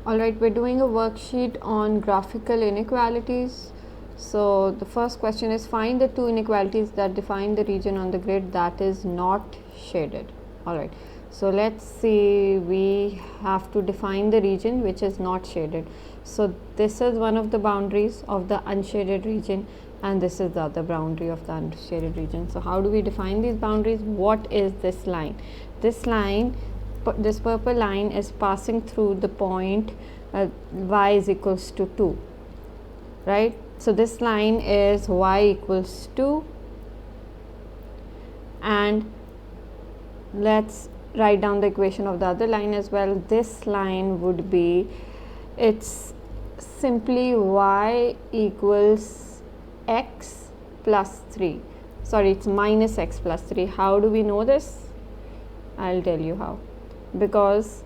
Alright, we're doing a worksheet on graphical inequalities. So the first question is, find the two inequalities that define the region on the grid that is not shaded. Alright, so let's see, we have to define the region which is not shaded. So this is one of the boundaries of the unshaded region, and this is the other boundary of the unshaded region. So how do we define these boundaries? What is this line? This purple line is passing through the point y is equals to 2, right? So this line is y equals 2, and let's write down the equation of the other line as well. This line would be, it's simply y equals x plus 3. Sorry, it's minus x plus 3. How do we know this? I'll tell you how. Because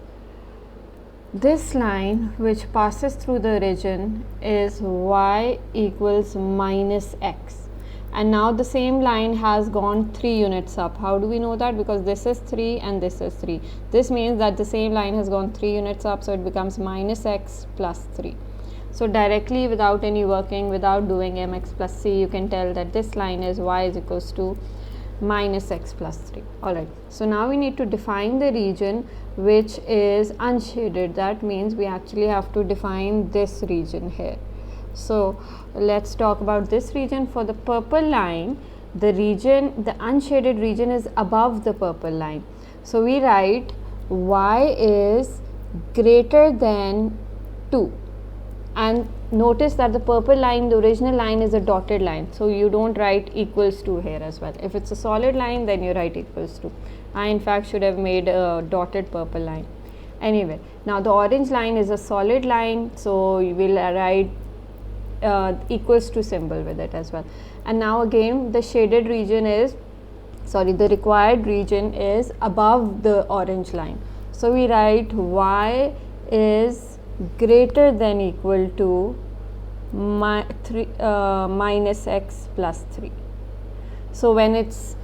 this line which passes through the region is y equals minus x, and now the same line has gone 3 units up. How do we know that? Because this is 3 and this is 3. This means that the same line has gone 3 units up, so it becomes minus x plus 3. So directly, without any working, without doing mx plus c, you can tell that this line is y is equals to minus x plus 3. Alright, so now we need to define the region which is unshaded. That means we actually have to define this region here. So let's talk about this region. For the purple line, the unshaded region is above the purple line. So we write y is greater than 2. And notice that the purple line, the original line, is a dotted line. So you don't write equals to here as well. If it's a solid line, then you write equals to. I in fact should have made a dotted purple line. Anyway, now the orange line is a solid line, so you will write equals to symbol with it as well. And now again, the shaded region is, the required region is above the orange line. So we write y is greater than equal to minus x plus 3. So when it's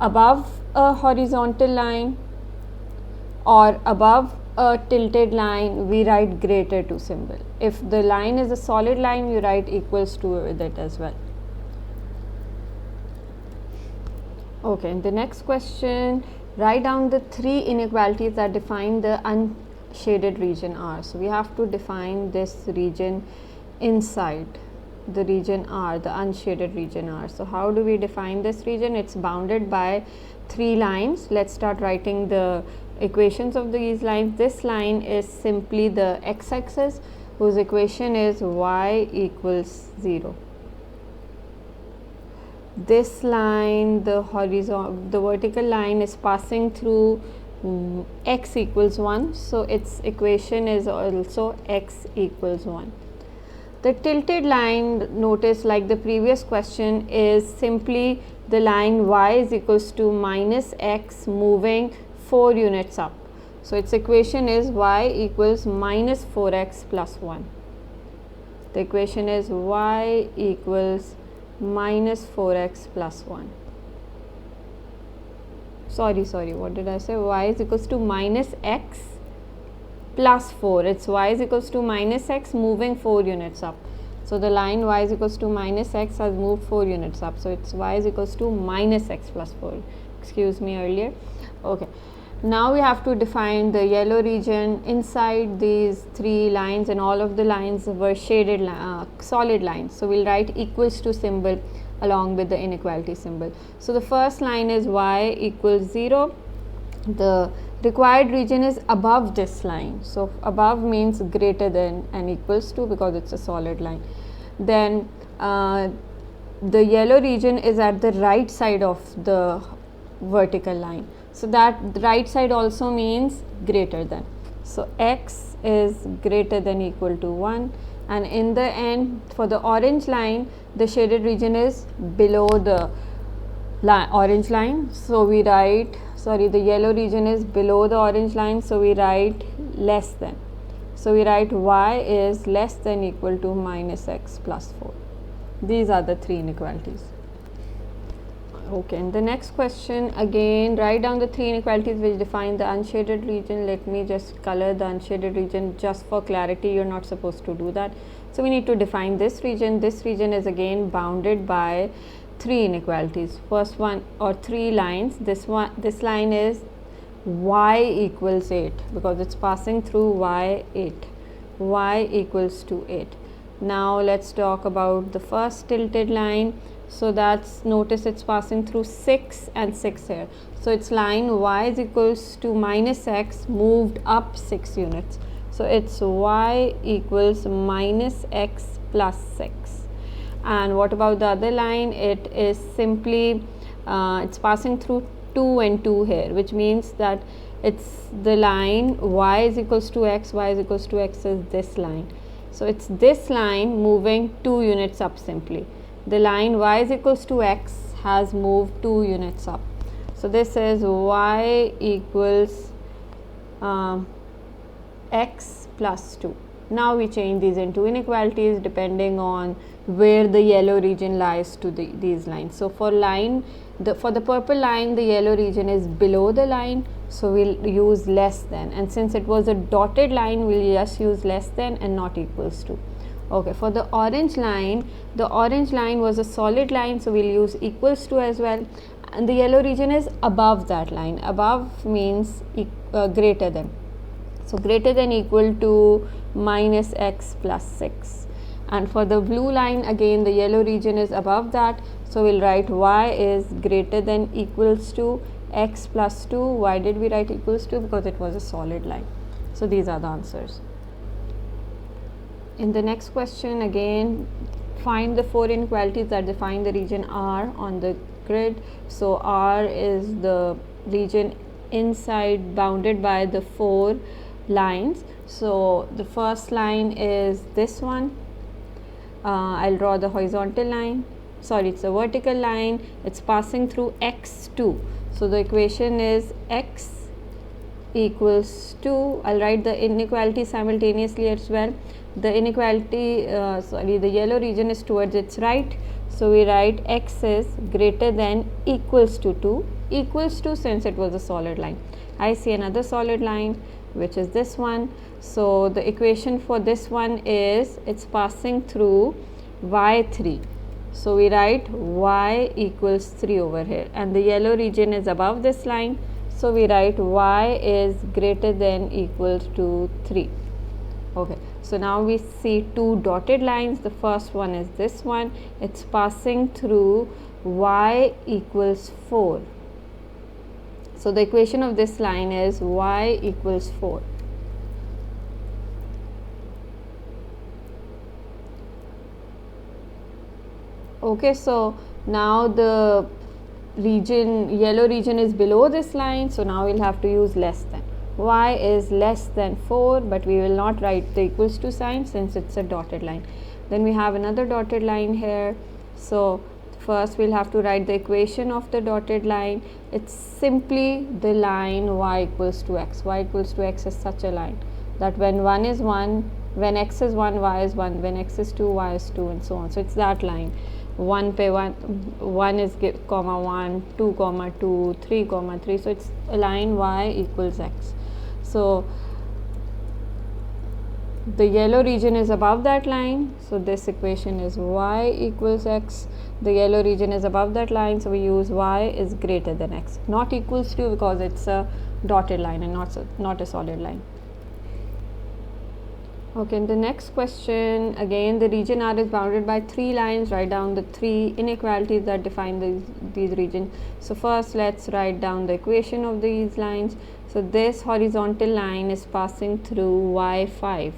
above a horizontal line or above a tilted line, we write greater to symbol. If the line is a solid line, you write equals to with it as well. Okay, in the next question, write down the 3 inequalities that define the unshaded region R. So we have to define this region inside the region R, the unshaded region R. So how do we define this region? It's bounded by 3 lines. Let's start writing the equations of these lines. This line is simply the x-axis, whose equation is y equals 0. This line, the vertical line, is passing through x equals 1, so its equation is also x equals 1. The tilted line, notice like the previous question, is simply the line y is equals to minus x moving 4 units up. So its equation is y equals minus 4x plus 1. The equation is y equals minus 4x plus 1. Sorry, what did I say? Y is equals to minus x plus 4. It's y is equals to minus x moving 4 units up. So the line y is equals to minus x has moved 4 units up. So it's y is equals to minus x plus 4. Excuse me earlier. Okay. Now we have to define the yellow region inside these 3 lines, and all of the lines were shaded solid lines. So we'll write equals to symbol along with the inequality symbol. So the first line is y equals 0. The required region is above this line. So above means greater than and equals to, because it's a solid line. Then the yellow region is at the right side of the vertical line. So that right side also means greater than. So x is greater than equal to 1. And in the end, for the orange line, the shaded region is below the orange line. So we write, the yellow region is below the orange line. So we write less than. So we write y is less than equal to minus x plus 4. These are the 3 inequalities. Okay, and the next question, again write down the three inequalities which define the unshaded region. Let me just color the unshaded region just for clarity. You're not supposed to do that. So we need to define this region. This region is again bounded by three inequalities. First one, or three lines. This line is y equals 8 because it's passing through y equals to 8. Now let's talk about the first tilted line. So that's, notice it's passing through 6 and 6 here. So it's line y is equals to minus x moved up 6 units. So it's y equals minus x plus 6. And what about the other line? It is simply, it's passing through 2 and 2 here, which means that it's the line y is equals to x is this line. So it's this line moving 2 units up simply. The line y is equals to x has moved 2 units up. So this is y equals x plus 2. Now we change these into inequalities depending on where the yellow region lies to these lines. So for the purple line, the yellow region is below the line, so we'll use less than, and since it was a dotted line, we'll just use less than and not equals to. Okay, for the orange line was a solid line, so we'll use equals to as well, and the yellow region is above that line. Above means greater than, so greater than equal to minus x plus 6. And for the blue line, again the yellow region is above that, so we'll write y is greater than equals to x plus 2. Why did we write equals to? Because it was a solid line. So these are the answers. In the next question, again find the 4 inequalities that define the region R on the grid. So R is the region inside bounded by the 4 lines. So the first line is this one. I'll draw the horizontal line. Sorry, it's a vertical line. It's passing through x2. So the equation is x equals 2. I'll write the inequality simultaneously as well. The inequality, the yellow region is towards its right. So we write x is greater than equals to 2. Equals to, since it was a solid line. I see another solid line, which is this one. So the equation for this one is, it's passing through y3. So we write y equals 3 over here, and the yellow region is above this line. So we write y is greater than equals to 3. Okay, so now we see 2 dotted lines. The first one is this one. It's passing through y equals 4. So the equation of this line is y equals 4. Okay, so now the yellow region is below this line, so now we'll have to use less than. Y is less than 4, but we will not write the equals to sign since it's a dotted line. Then we have another dotted line here. So first we'll have to write the equation of the dotted line. It's simply the line y equals to x. Y equals to x is such a line that when 1 is 1, when x is 1, y is 1, when x is 2, y is 2, and so on. So it's that line. 1 is comma 1, 2 comma 2, 3 comma 3. So it's a line y equals x. So the yellow region is above that line, so this equation is y equals x. The yellow region is above that line, so we use y is greater than x, not equals to, because it's a dotted line and not a solid line. Okay, in the next question, again the region R is bounded by 3 lines. Write down the 3 inequalities that define these regions. So first let's write down the equation of these lines. So this horizontal line is passing through y5.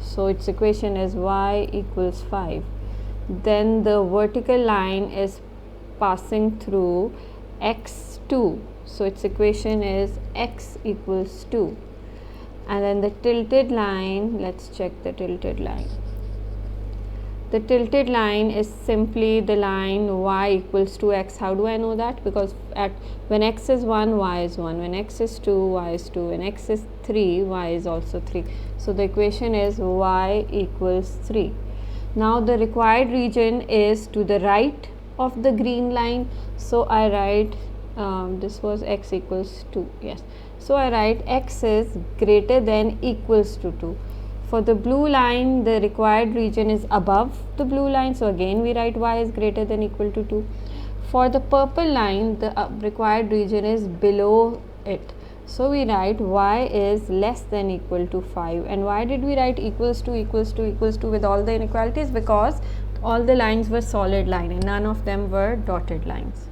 So its equation is y equals 5. Then the vertical line is passing through x2. So its equation is x equals 2. And then the tilted line, let's check the tilted line. The tilted line is simply the line y equals to x. How do I know that? Because when x is 1, y is 1. When x is 2, y is 2. When x is 3, y is also 3. So the equation is y equals 3. Now the required region is to the right of the green line. So I write this was x equals 2. Yes, so I write x is greater than equals to 2. For the blue line, the required region is above the blue line, so again we write y is greater than equal to 2. For the purple line, the required region is below it, so we write y is less than equal to 5. And why did we write equals to with all the inequalities? Because all the lines were solid line and none of them were dotted lines.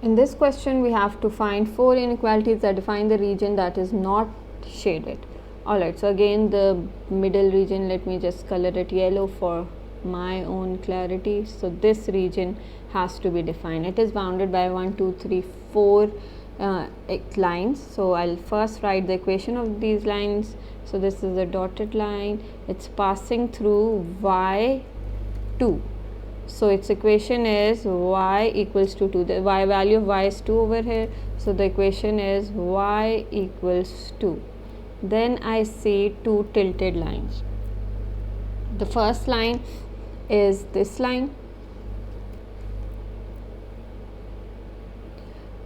In this question, we have to find 4 inequalities that define the region that is not shaded. Alright, so again the middle region, let me just color it yellow for my own clarity. So this region has to be defined. It is bounded by 1, 2, 3, 4 lines. So I'll first write the equation of these lines. So this is a dotted line. It's passing through y2. So its equation is y equals to 2. The y value of y is 2 over here. So the equation is y equals 2. Then I see 2 tilted lines. The first line is this line.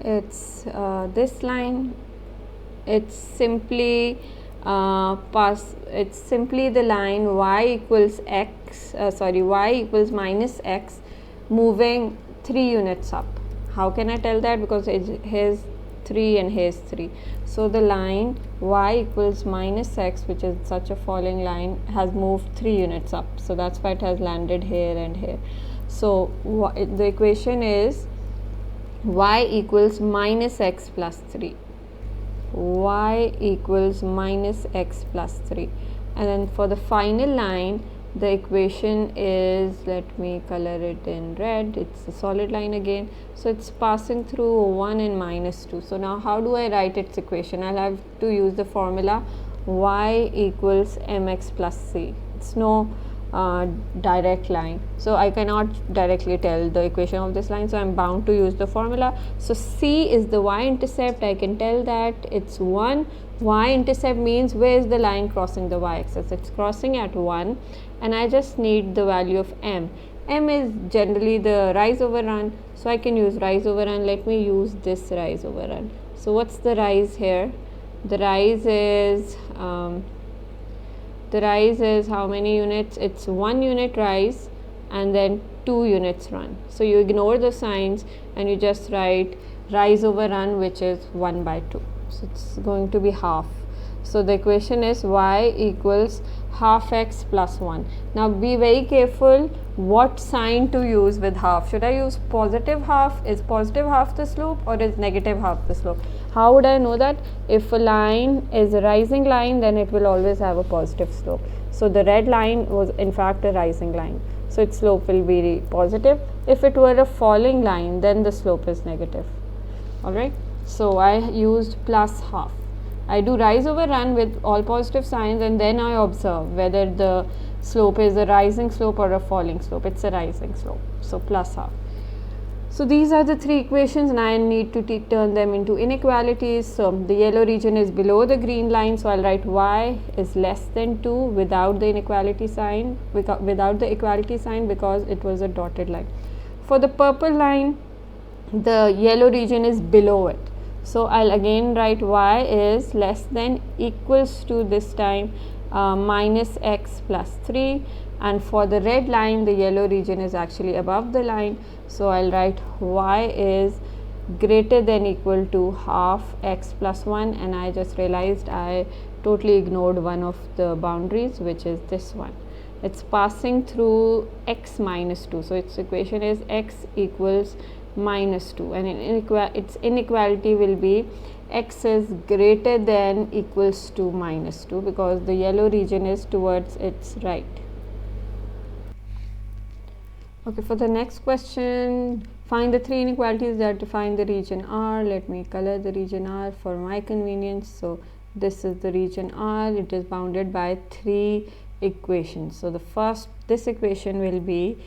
It's this line. It's simply it's simply the line y equals x, y equals minus x moving 3 units up. How can I tell that? Because here's 3 and here's 3. So the line y equals minus x, which is such a falling line, has moved 3 units up. So that's why it has landed here and here. So the equation is y equals minus x plus 3. Y equals minus x plus 3. And then for the final line, the equation is, let me color it in red, it's a solid line again. So it's passing through 1 and minus 2. So now how do I write its equation? I'll have to use the formula y equals mx plus c. It's no direct line, so I cannot directly tell the equation of this line, so I'm bound to use the formula. So c is the y-intercept. I can tell that it's 1. Y-intercept means where is the line crossing the y-axis? It's crossing at 1, and I just need the value of m. M is generally the rise over run, so I can use rise over run. Let me use this rise over run. So what's the rise here? The rise is how many units? It's 1 unit rise and then 2 units run. So you ignore the signs and you just write rise over run, which is 1 by 2. So it's going to be half. So the equation is y equals half x plus 1. Now be very careful what sign to use with half. Should I use positive half? Is positive half the slope or is negative half the slope? How would I know that? If a line is a rising line, then it will always have a positive slope. So the red line was in fact a rising line, so its slope will be positive. If it were a falling line, then the slope is negative. Alright, so I used plus half. I do rise over run with all positive signs, and then I observe whether the slope is a rising slope or a falling slope. It's a rising slope, so plus half. So these are the 3 equations, and I need to turn them into inequalities. So the yellow region is below the green line, so I'll write y is less than 2 without the inequality sign, because it was a dotted line. For the purple line, the yellow region is below it. So I'll again write y is less than equals to, this time minus x plus 3. And for the red line, the yellow region is actually above the line. So I'll write y is greater than equal to half x plus 1. And I just realized I totally ignored one of the boundaries, which is this one. It's passing through x minus 2. So its equation is x equals minus 2, and its inequality will be x is greater than equals to minus 2, because the yellow region is towards its right. Okay, for the next question, find the 3 inequalities that define the region R. Let me color the region R for my convenience. So this is the region R. It is bounded by 3 equations. So this equation will be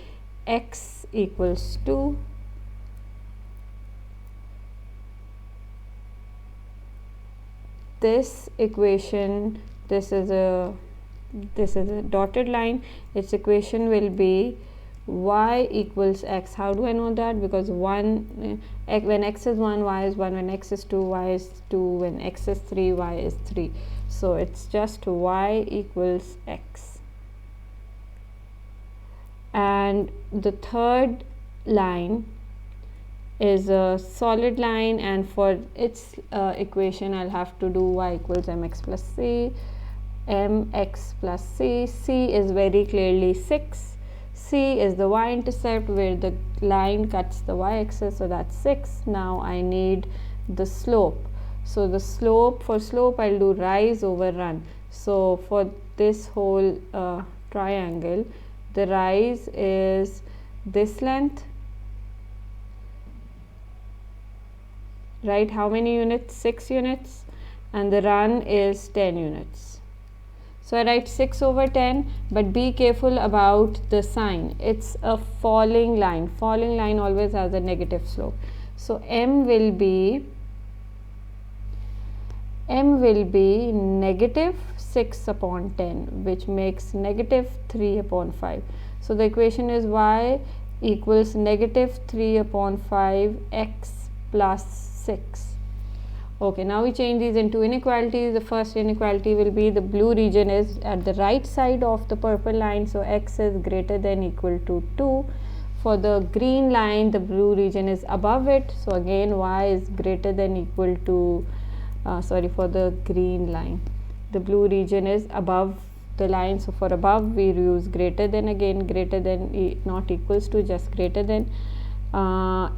x equals 2, this equation, this is a dotted line, its equation will be y equals x. How do I know that? Because when x is 1, y is 1, when x is 2, y is 2, when x is 3, y is 3. So it's just y equals x. And the third line is a solid line, and for its equation I'll have to do y equals mx plus c, mx plus c. C is very clearly 6. C is the y-intercept where the line cuts the y-axis, so that's 6. Now I need the slope. So the slope, for slope I'll do rise over run. So for this whole triangle, the rise is this length, right? How many units? 6 units. And the run is 10 units. So I write 6 over 10, but be careful about the sign. It's a falling line. Falling line always has a negative slope. So m will be negative 6 upon 10, which makes negative 3 upon 5. So the equation is y equals negative 3 upon 5 x plus 6. Okay, now we change these into inequalities. The first inequality will be the blue region is at the right side of the purple line, so x is greater than equal to 2. For the green line, the blue region is above it, so again y is greater than equal to for the green line, the blue region is above the line, so for above we use greater than, again greater than, not equals to, just greater than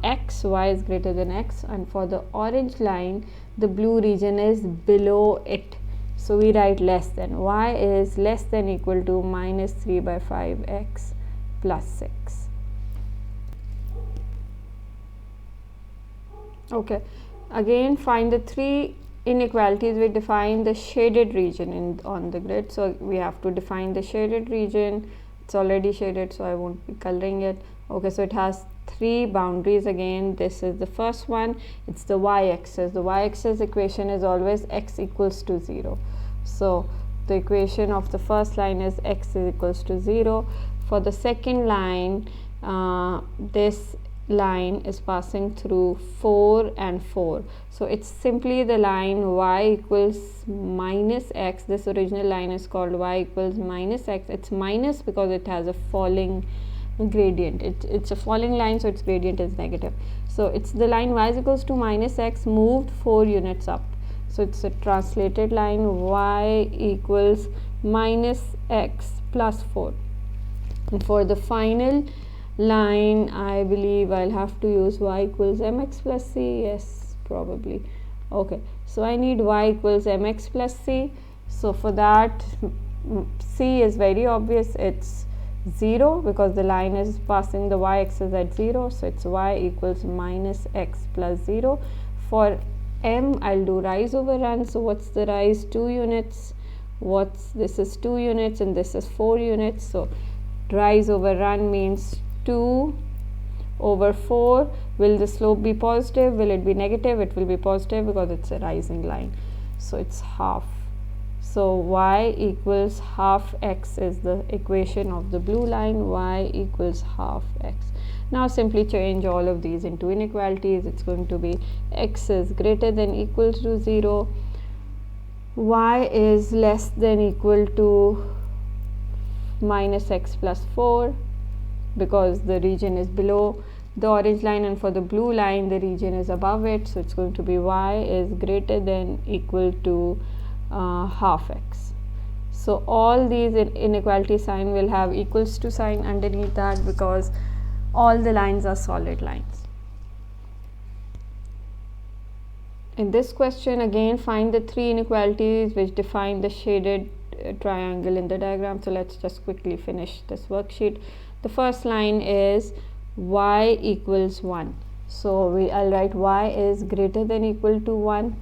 x, y is greater than x. And for the orange line, the blue region is below it, so we write less than. Y is less than equal to minus 3 by 5 x plus 6. Okay, again find the three inequalities. We define the shaded region on the grid, so we have to define the shaded region. It's already shaded, so I won't be coloring it. Okay, so it has 3 boundaries. Again, this is the first one, it's the y-axis. The y-axis equation is always x equals to 0. So the equation of the first line is x is equals to 0. For the second line, this line is passing through 4 and 4, so it's simply the line y equals minus x. This original line is called y equals minus x. It's minus because it has a falling gradient. It's a falling line, so its gradient is negative. So it's the line y is equals to minus x moved 4 units up. So it's a translated line y equals minus x plus 4. And for the final line, I believe I'll have to use y equals mx plus c. Yes, probably. Okay, so I need y equals mx plus c. So for that, c is very obvious, it's 0 because the line is passing the y-axis at 0, so it's y equals minus x plus 0. For m, I'll do rise over run. So what's the rise? 2 units. This is 2 units and this is 4 units. So rise over run means 2 over 4. Will the slope be positive? Will it be negative? It will be positive because it's a rising line. So it's half. So y equals half x is the equation of the blue line. Y equals half x. Now simply change all of these into inequalities. It's going to be x is greater than equal to 0. Y is less than equal to minus x plus 4 because the region is below the orange line, and for the blue line the region is above it, so it's going to be y is greater than equal to half x. So all these inequality sign will have equals to sign underneath that because all the lines are solid lines. In this question, again find the 3 inequalities which define the shaded triangle in the diagram. So let's just quickly finish this worksheet. The first line is y equals 1. So I'll write y is greater than equal to 1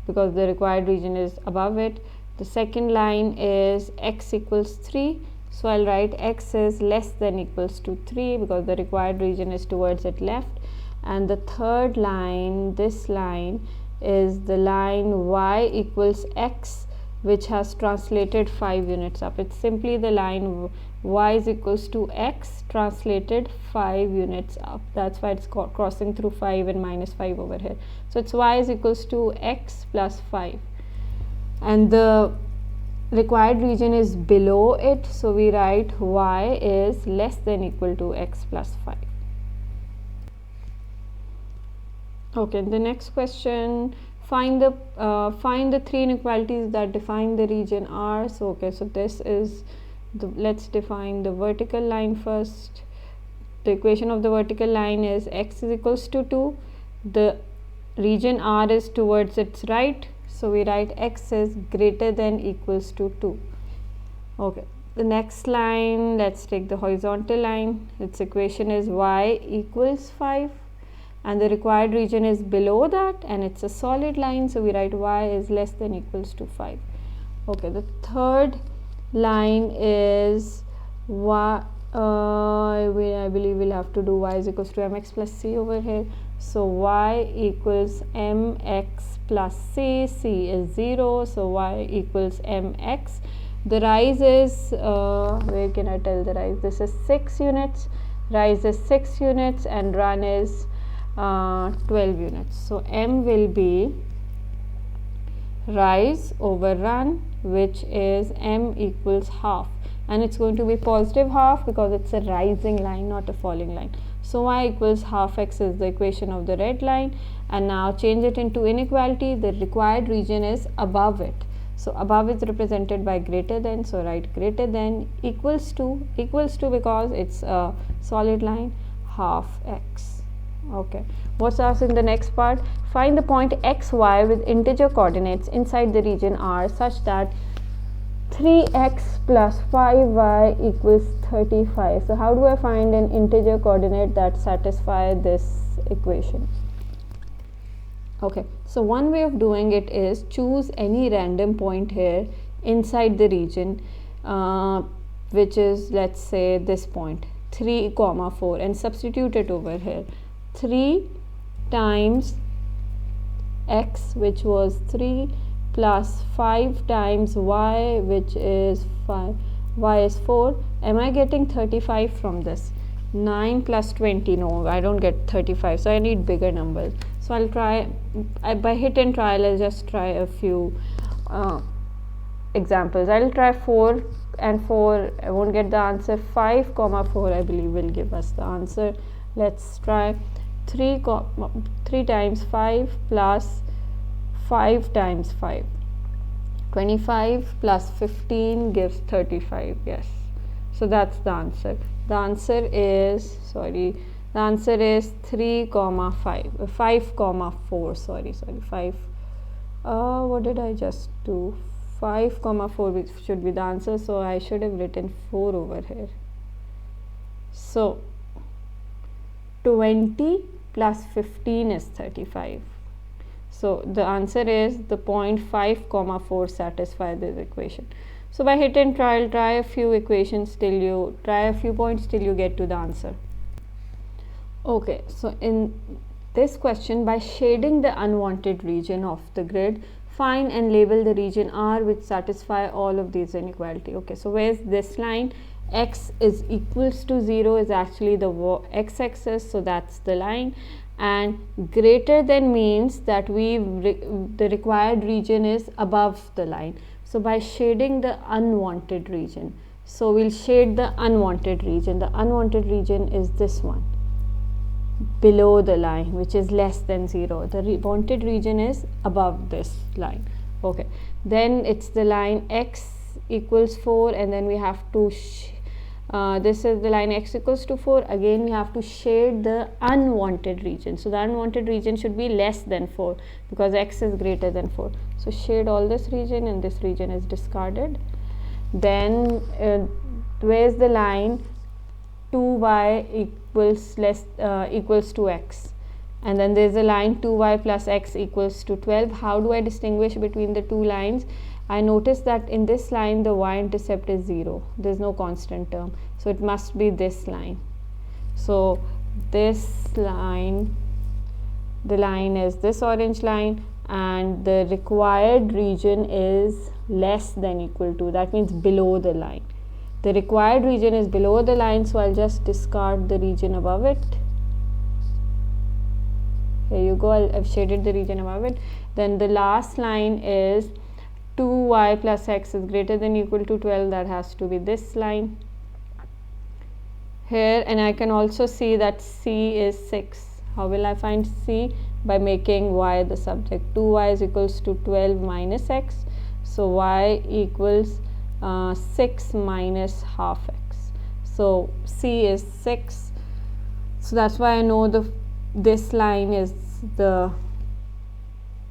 because the required region is above it. The second line is x equals 3. So I'll write x is less than equals to 3 because the required region is towards it left. And the third line, this line, is the line y equals x which has translated 5 units up. It's simply the line y is equals to x translated 5 units up. That's why it's crossing through 5 and minus 5 over here. So it's y is equals to x plus 5, and the required region is below it, so we write y is less than equal to x plus 5. Okay, the next question, find the 3 inequalities that define the region R. So okay, so this is let's define the vertical line first. The equation of the vertical line is x is equals to 2. The region R is towards its right, so we write x is greater than equals to 2. Okay, the next line, let's take the horizontal line. Its equation is y equals 5, and the required region is below that, and it's a solid line, so we write y is less than equals to 5. Okay, the third line is y, I believe we'll have to do y is equals to mx plus c over here. So y equals mx plus c, c is 0, so y equals mx. The rise is, where can I tell the rise? This is 6 units, rise is 6 units, and run is 12 units. So m will be rise over run, which is m equals half, and it's going to be positive half because it's a rising line, not a falling line. So y equals half x is the equation of the red line, and now change it into inequality. The required region is above it, so above is represented by greater than, so write greater than equals to because it's a solid line, half x. Okay, what's asked in the next part? Find the point xy with integer coordinates inside the region R such that 3x plus 5y equals 35. So how do I find an integer coordinate that satisfies this equation? Okay, so one way of doing it is choose any random point here inside the region, which is, let's say, this point 3, 4, and substitute it over here. 3 times x, which was 3, plus 5 times y, which is 5, y is 4. Am I getting 35 from this? 9 plus 20, no, I don't get 35, so I need bigger numbers. So I'll try, by hit and trial, I'll just try a few examples. I'll try 4 and 4, I won't get the answer. 5, 4 I believe will give us the answer. Let's try 3 times 5 plus 5 times 5. 25 plus 15 gives 35, yes. So that's the answer. The answer is, the answer is 3, 5, 5, 4, 5. What did I just do? 5, 4 should be the answer, so I should have written 4 over here. So 20 plus 15 is 35. So the answer is the point 5, 4 satisfy this equation. So by hit and trial, try a few equations till you try a few points till you get to the answer. Okay, so in this question, by shading the unwanted region of the grid, find and label the region R which satisfy all of these inequality. Okay, so where's this line? X is equals to 0 is actually the x-axis, so that's the line, and greater than means that the required region is above the line. So by shading the unwanted region, so we'll shade the unwanted region. The unwanted region is this one below the line, which is less than 0. The wanted region is above this line. Okay, then it's the line x equals 4, and then we have to this is the line x equals to 4. Again we have to shade the unwanted region. So the unwanted region should be less than 4 because x is greater than 4. So shade all this region, and this region is discarded. Then where's the line 2y equals to x, and then there's a line 2y plus x equals to 12. How do I distinguish between the two lines? I notice that in this line the y-intercept is 0. There's no constant term, so it must be this line. So this line, the line is this orange line. and the required region is less than equal to, that means below the line. The required region is below the line, so I'll just discard the region above it. Here you go, I've shaded the region above it. Then the last line is 2y plus x is greater than equal to 12, that has to be this line here. And I can also see that C is 6. How will I find C? By making y the subject. 2y is equals to 12 minus x, so y equals 6 minus half x. So C is 6, so that's why I know this line is the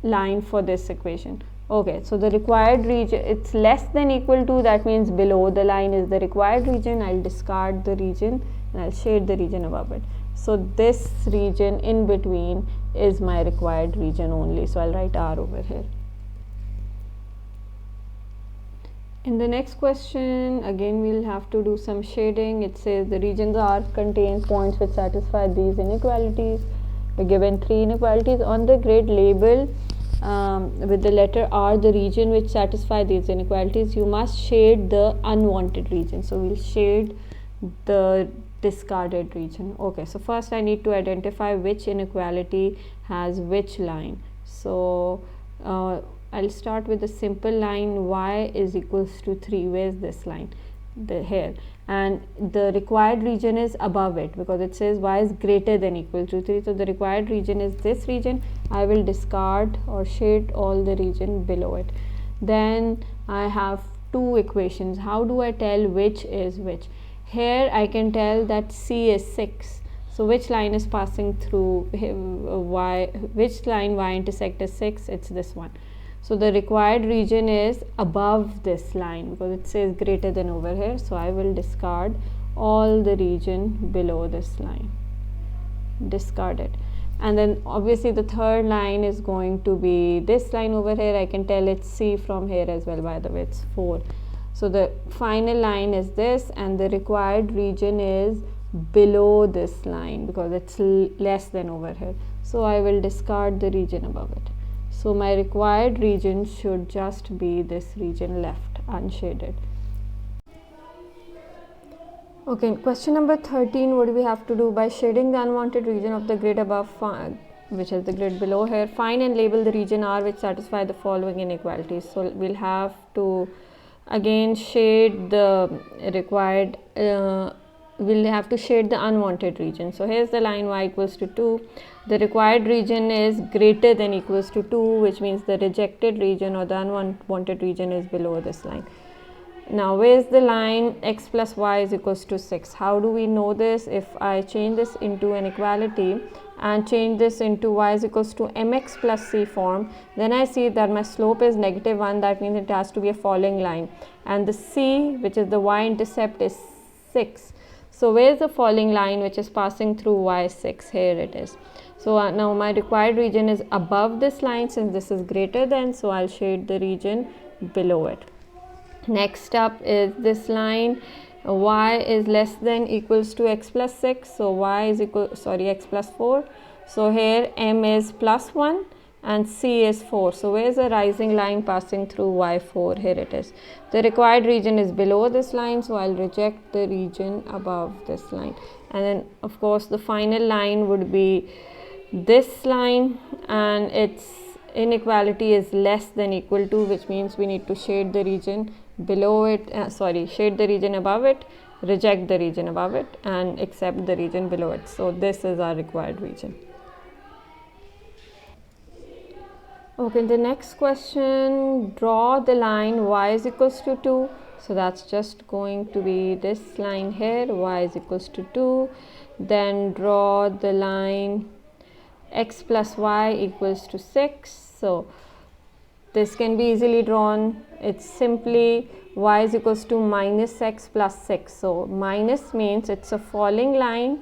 line for this equation. Okay, so the required region, it's less than equal to, that means below the line is the required region. I'll discard the region and I'll shade the region above it. So this region in between is my required region only, so I'll write R over here. In the next question, again we'll have to do some shading. It says the regions R contains points which satisfy these inequalities. We're given 3 inequalities. On the grid, label with the letter R the region which satisfy these inequalities. You must shade the unwanted region. So we'll shade the discarded region. Okay, so first I need to identify which inequality has which line. So I'll start with a simple line, y is equals to 3. Where's this line? Here. And the required region is above it because it says y is greater than equal to 3. So the required region is this region. I will discard or shade all the region below it. Then I have 2 equations. How do I tell which is which? Here I can tell that C is 6. So which line is passing through y, which line y intersect is 6? It's this one. So the required region is above this line because it says greater than over here. So I will discard all the region below this line. Discard it. And then obviously the third line is going to be this line over here. I can tell it's C from here as well, by the way, it's 4. So the final line is this, and the required region is below this line because it's less than over here. So I will discard the region above it. So my required region should just be this region left unshaded. Okay, question number 13, what do we have to do? By shading the unwanted region of the grid above, which is the grid below here, find and label the region R which satisfy the following inequalities. So we'll have to again shade the required, we'll have to shade the unwanted region. So here's the line y equals to 2. The required region is greater than equals to 2, which means the rejected region or the unwanted region is below this line. Now where's the line x plus y is equals to 6? How do we know this? If I change this into an equality and change this into y is equals to mx plus c form, then I see that my slope is -1, that means it has to be a falling line, and the c, which is the y-intercept, is 6. So where's the falling line which is passing through y6? Here it is. So now my required region is above this line since this is greater than, so I'll shade the region below it. Next up is this line, y is less than equals to x plus 6, so y is x plus 4. So here m is +1 and c is 4. So where is the rising line passing through y4? Here it is. The required region is below this line, so I'll reject the region above this line. And then of course the final line would be this line, and its inequality is less than equal to, which means we need to shade the region below it, shade the region above it, reject the region above it, and accept the region below it. So this is our required region. Okay, the next question, draw the line y is equals to 2. So that's just going to be this line here, y is equals to 2. Then draw the line x plus y equals to 6. So this can be easily drawn. It's simply y is equals to minus x plus 6. So minus means it's a falling line,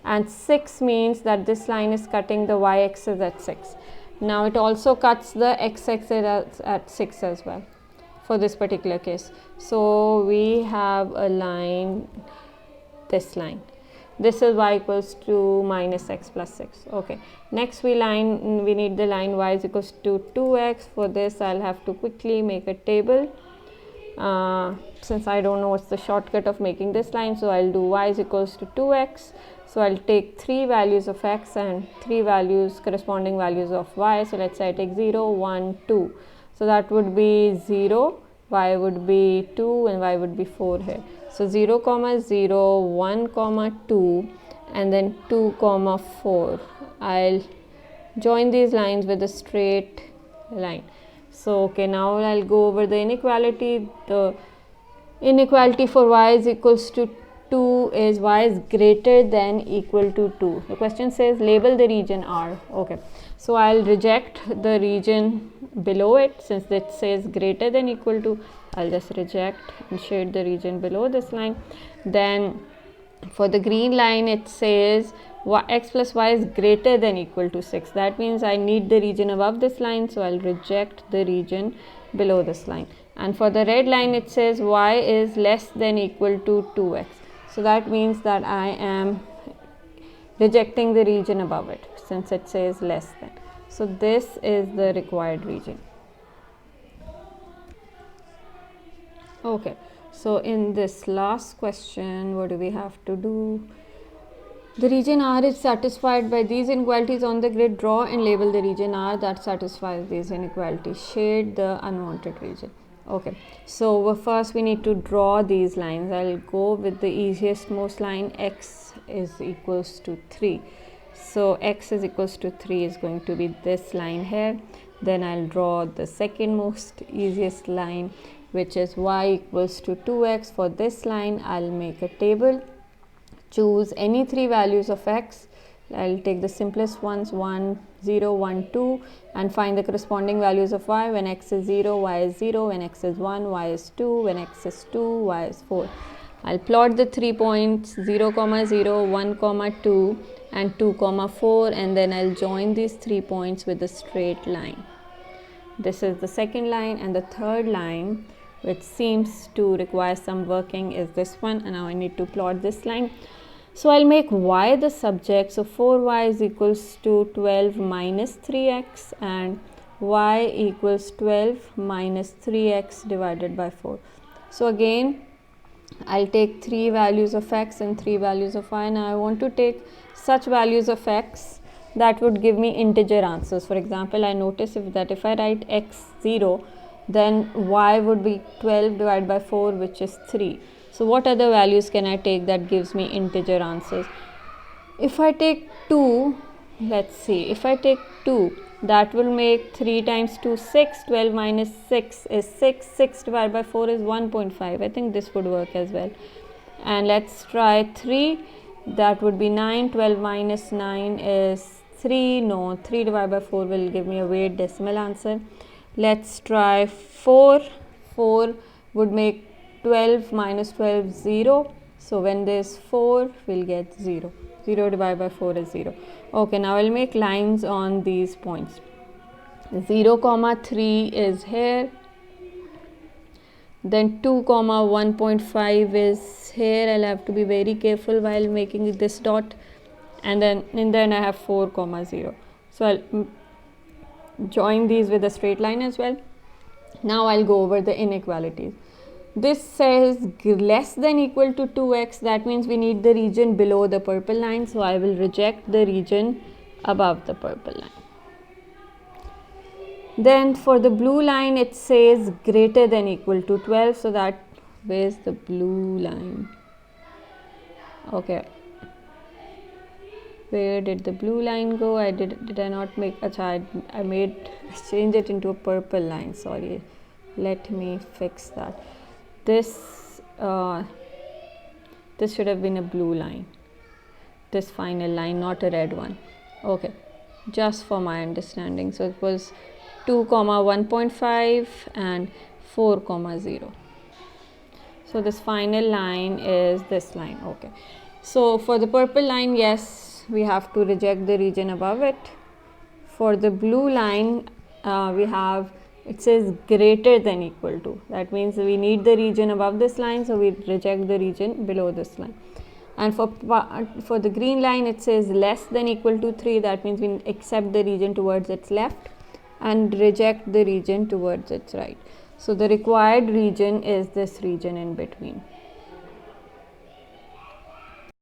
and 6 means that this line is cutting the y-axis at 6. Now it also cuts the x-axis at 6 as well for this particular case. So we have a line, this line. This is y equals to minus x plus 6. Okay, next we need the line y is equals to 2x. For this I'll have to quickly make a table. Since I don't know what's the shortcut of making this line, so I'll do y is equals to 2x. So I'll take 3 values of x and 3 values, corresponding values of y. So let's say I take 0, 1, 2. So that would be 0, y would be 2 and y would be 4 here. So 0, 0, 1, 2 and then 2, 4. I'll join these lines with a straight line. So okay, now I'll go over the inequality. The inequality for y is equals to 2 is y is greater than equal to 2. The question says label the region R. Okay, so I'll reject the region below it. Since it says greater than equal to, I'll just reject and shade the region below this line. Then for the green line it says x plus y is greater than equal to 6. That means I need the region above this line, so I'll reject the region below this line. And for the red line it says y is less than equal to 2x. So that means that I am rejecting the region above it since it says less than. So this is the required region. Okay, so in this last question, what do we have to do? The region R is satisfied by these inequalities on the grid. Draw and label the region R that satisfies these inequalities. Shade the unwanted region. Okay, so first we need to draw these lines. I'll go with the easiest most line. X is equals to 3. So x is equals to 3 is going to be this line here. Then I'll draw the second most easiest line, which is y equals to 2x. For this line I'll make a table. Choose any 3 values of x. I'll take the simplest ones, 1, 0, 1, 2, and find the corresponding values of y. When x is 0, y is 0. When x is 1, y is 2. When x is 2, y is 4. I'll plot the 3 points 0, 0, 1, 2 and 2, 4, and then I'll join these 3 points with a straight line. This is the second line, and the third line, which seems to require some working, is this one. And now I need to plot this line. So I'll make y the subject. So 4y is equals to 12 minus 3x and y equals 12 minus 3x divided by 4. So again, I'll take 3 values of x and 3 values of y. Now I want to take such values of x that would give me integer answers. For example, I notice if I write x 0, then y would be 12 divided by 4, which is 3. So what other values can I take that gives me integer answers? If I take 2, let's see, if I take 2, that will make 3 times 2, 6, 12 minus 6 is 6, 6 divided by 4 is 1.5. I think this would work as well. And let's try 3, that would be 9, 12 minus 9 is 3, no, 3 divided by 4 will give me a weird decimal answer. Let's try 4, 4 would make 12 minus 12 0. So when there's 4, we'll get 0. 0 divided by 4 is 0. Okay, now I'll make lines on these points. 0, 3 is here. Then 2, 1.5 is here. I'll have to be very careful while making this dot. And then I have 4, 0. So I'll join these with a straight line as well. Now I'll go over the inequalities. This says less than equal to 2x. That means we need the region below the purple line. So I will reject the region above the purple line. Then for the blue line, it says greater than equal to 12. So that, where's the blue line? Okay. Where did the blue line go? Did I not make a child? I change it into a purple line. Sorry. Let me fix that. This should have been a blue line. This final line, not a red one. Okay. Just for my understanding. So it was 2, 1.5 and 4, 0. So this final line is this line. Okay. So for the purple line, yes, we have to reject the region above it. For the blue line, it says greater than equal to. That means we need the region above this line, so we reject the region below this line. And for the green line, it says less than equal to 3. That means we accept the region towards its left and reject the region towards its right. So the required region is this region in between.